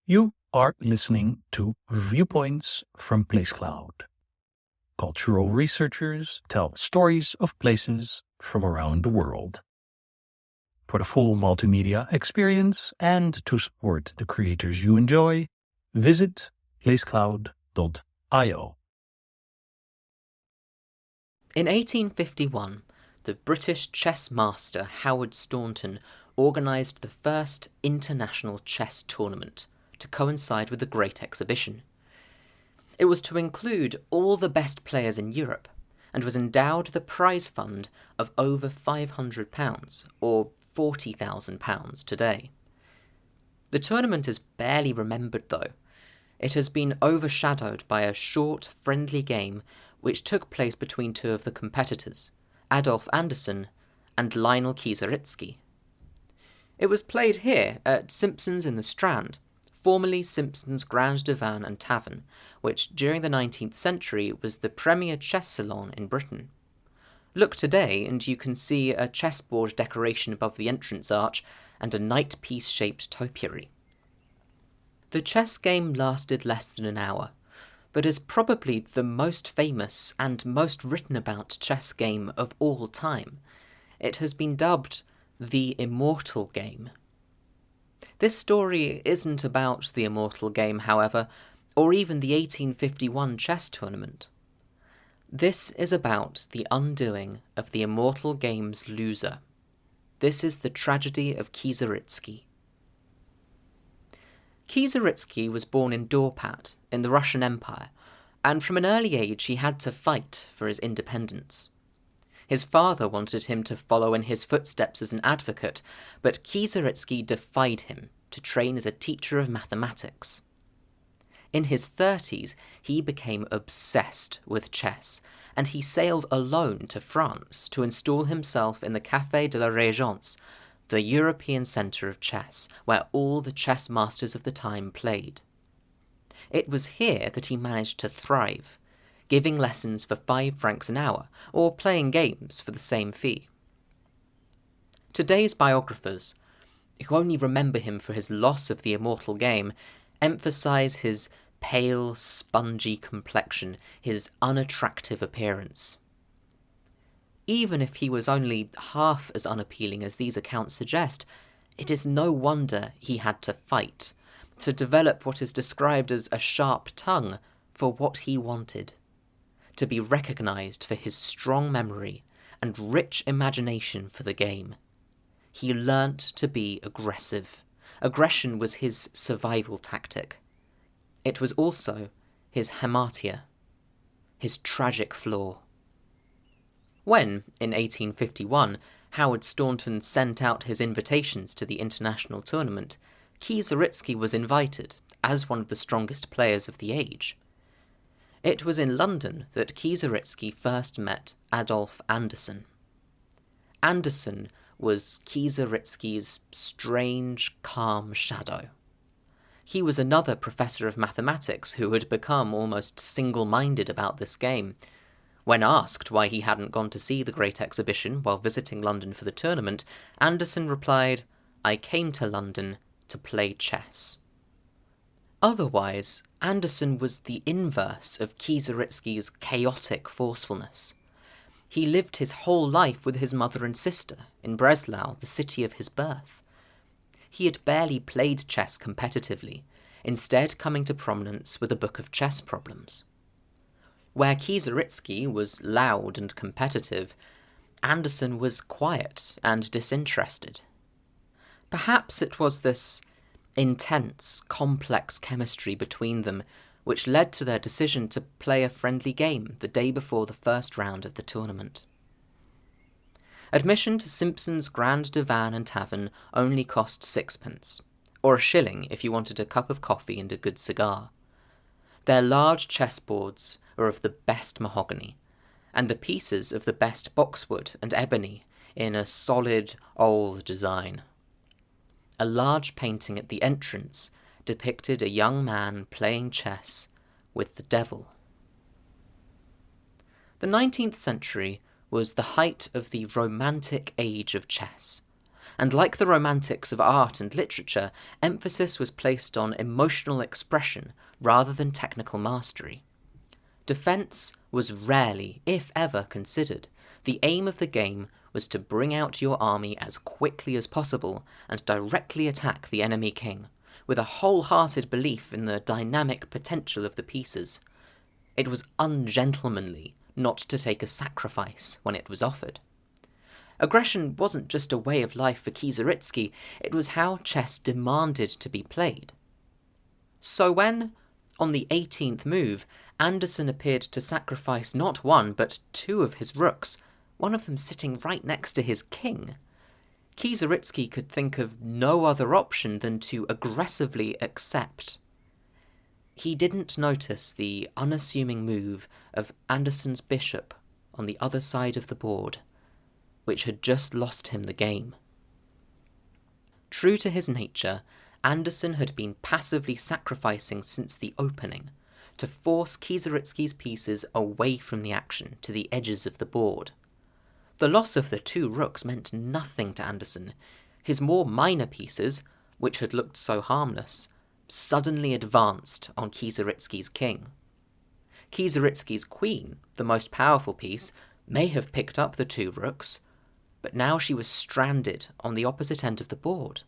You are listening to Viewpoints from PlaceCloud. Cultural researchers tell stories of places from around the world. For the full multimedia experience and to support the creators you enjoy, visit placecloud.io. In 1851, the British chess master Howard Staunton organised the first international chess tournament to coincide with the Great Exhibition. It was to include all the best players in Europe and was endowed with a prize fund of over £500, or £40,000 today. The tournament is barely remembered though. It has been overshadowed by a short, friendly game which took place between two of the competitors, Adolf Anderssen and Lionel Kieseritzky. It was played here at Simpson's in the Strand, formerly Simpson's Grand Divan and Tavern, which during the 19th century was the premier chess salon in Britain. Look today and you can see a chessboard decoration above the entrance arch and a knight piece-shaped topiary. The chess game lasted less than an hour, but is probably the most famous and most written about chess game of all time. It has been dubbed the Immortal Game. This story isn't about the Immortal Game, however, or even the 1851 chess tournament. This is about the undoing of the Immortal Game's loser. This is the tragedy of Kieseritzky. Kieseritzky was born in Dorpat, in the Russian Empire, and from an early age he had to fight for his independence. His father wanted him to follow in his footsteps as an advocate, but Kieseritzky defied him to train as a teacher of mathematics. In his 30s, he became obsessed with chess, and he sailed alone to France to install himself in the Café de la Régence, the European centre of chess, where all the chess masters of the time played. It was here that he managed to thrive, giving lessons for 5 francs an hour, or playing games for the same fee. Today's biographers, who only remember him for his loss of the Immortal Game, emphasise his pale, spongy complexion, his unattractive appearance. Even if he was only half as unappealing as these accounts suggest, it is no wonder he had to fight, to develop what is described as a sharp tongue for what he wanted, to be recognised for his strong memory and rich imagination for the game. He learnt to be aggressive. Aggression was his survival tactic. It was also his hamartia, his tragic flaw. When, in 1851, Howard Staunton sent out his invitations to the international tournament, Kieseritzky was invited as one of the strongest players of the age. It was in London that Kieseritzky first met Adolf Anderssen. Anderssen was Kieseritzky's strange, calm shadow. He was another professor of mathematics who had become almost single-minded about this game. When asked why he hadn't gone to see the Great Exhibition while visiting London for the tournament, Anderssen replied, "I came to London to play chess." Otherwise, Anderssen was the inverse of Kieseritzky's chaotic forcefulness. He lived his whole life with his mother and sister in Breslau, the city of his birth. He had barely played chess competitively, instead coming to prominence with a book of chess problems. Where Kieseritzky was loud and competitive, Anderssen was quiet and disinterested. Perhaps it was this intense, complex chemistry between them which led to their decision to play a friendly game the day before the first round of the tournament. Admission to Simpson's Grand Divan and Tavern only cost 6pence, or a shilling if you wanted a cup of coffee and a good cigar. Their large chessboards were of the best mahogany, and the pieces of the best boxwood and ebony in a solid, old design. A large painting at the entrance depicted a young man playing chess with the devil. The 19th century was the height of the romantic age of chess. and like the romantics of art and literature, emphasis was placed on emotional expression rather than technical mastery. Defense was rarely, if ever, considered. The aim of the game was to bring out your army as quickly as possible and directly attack the enemy king, with a wholehearted belief in the dynamic potential of the pieces. It was ungentlemanly not to take a sacrifice when it was offered. Aggression wasn't just a way of life for Kieseritzky, it was how chess demanded to be played. So when, on the 18th move, Anderson appeared to sacrifice not one but two of his rooks, one of them sitting right next to his king, Kieseritzky could think of no other option than to aggressively accept. He didn't notice the unassuming move of Anderson's bishop on the other side of the board, which had just lost him the game. True to his nature, Anderson had been passively sacrificing since the opening, to force Kieseritzky's pieces away from the action to the edges of the board. The loss of the two rooks meant nothing to Anderson. His more minor pieces, which had looked so harmless, suddenly advanced on Kieseritzky's king. Kieseritzky's queen, the most powerful piece, may have picked up the two rooks, but now she was stranded on the opposite end of the board.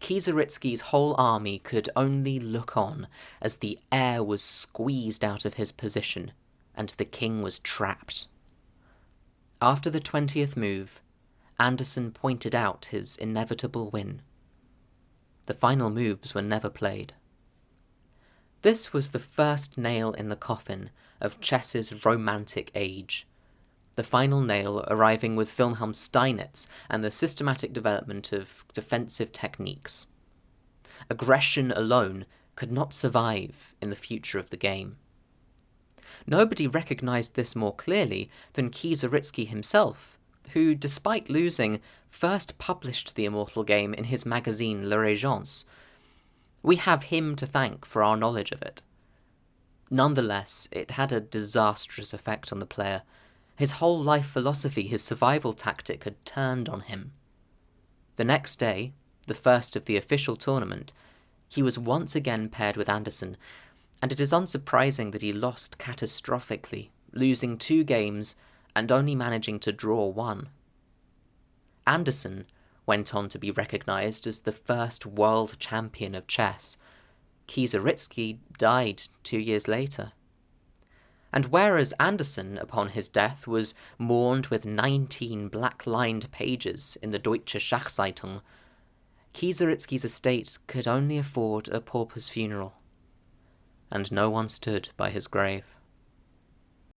Kieseritzky's whole army could only look on as the air was squeezed out of his position, and the king was trapped. After the 20th move, Anderson pointed out his inevitable win. The final moves were never played. This was the first nail in the coffin of chess's romantic age, the final nail arriving with Wilhelm Steinitz and the systematic development of defensive techniques. Aggression alone could not survive in the future of the game. Nobody recognized this more clearly than Kieseritzky himself, who, despite losing, first published the Immortal Game in his magazine La Régence. We have him to thank for our knowledge of it. Nonetheless, it had a disastrous effect on the player. His whole life philosophy, his survival tactic, had turned on him. The next day, the first of the official tournament, he was once again paired with Anderson, and it is unsurprising that he lost catastrophically, losing 2 games and only managing to draw 1. Anderson went on to be recognized as the first world champion of chess. Kieseritzky died 2 years later. And whereas Anderson, upon his death, was mourned with 19 black-lined pages in the Deutsche Schachzeitung, Kieseritzky's estate could only afford a pauper's funeral, and no one stood by his grave.